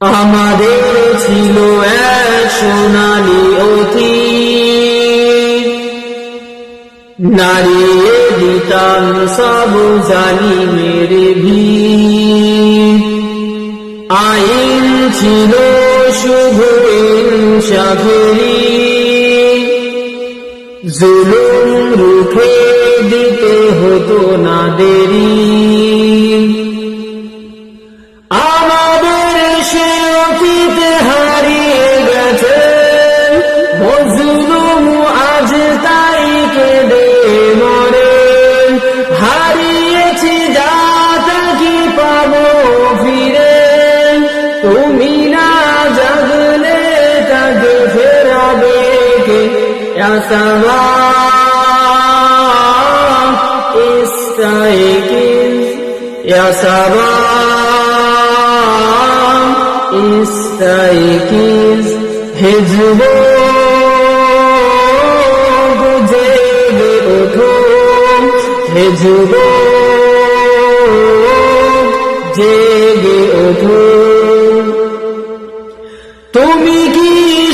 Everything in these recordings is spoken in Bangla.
আমাদের ছিল এক সোনালী অতীত, নাড়িয়ে দিতাম সব জালিমের ভিত। আইন ছিল শুধু ইনসাফেরই, জুলুম রুখে দিতে হতো না দেরি। আমাদের সে অতীত হারিয়ে গেছে, মজলুম আজ তাই কেঁদে মরে। হারিয়েছি যা তা কি পাবো ফিরে, তুমি না জাগলে তাকে ফেরাবে কে? ইয়া সাবাহ ইস্তাইকিজ, ইয়া সাবাহ ইস্তাইকিজ। হে যুবক জেগে ওঠো, হে যুবক জেগে ওঠো। তুমি কি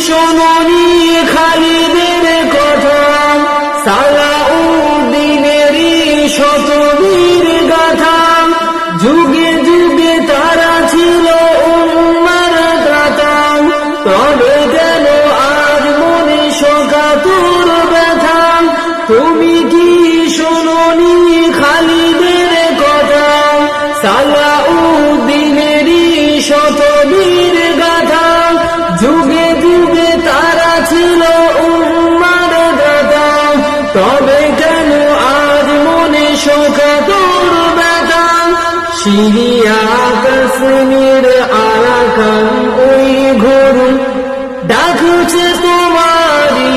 শোনোনি খালিদের কথা, সালাউদ্দিনেরই শতবীর গাথা? যুগে যুগে তারা ছিল উম্মার ত্রাতা, তবে কেন আজ মনে শোকাতুর ব্যথা? তুমি কি শোনোনি খালিদের কথা, সালাউদ্দিনেরই শতবীর গাথা? যুগে যুগে তারা ছিল উম্মার দাতা, তবে কেন আজ মনে শোকাতুর ব্যথা? সিরিয়া কাশ্মীর আরাকান ওই ঘুরু ডাকছে তোমারি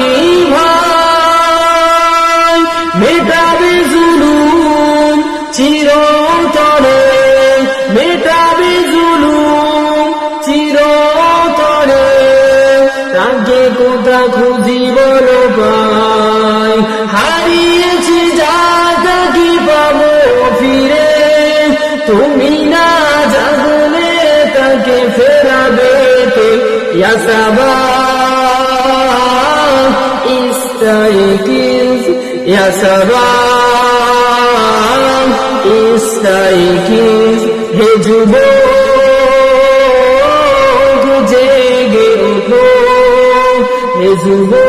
ভাই, মেটাবে জুলুম চিরতরে, মেটাবে জুলুম চিরতরে। তাকে কোথা খুঁজি বলো পাই, হারিয়েছি যা তা কি পাবো ফিরে? তুমি না জাগলে তাকে ফেরাবে কে? ইয়া সাবাহ ইস্তাইকিজ, ইয়া সাবাহ ইস্তাইকিজ। হে যুবক জেগে ওঠো, হে যুবক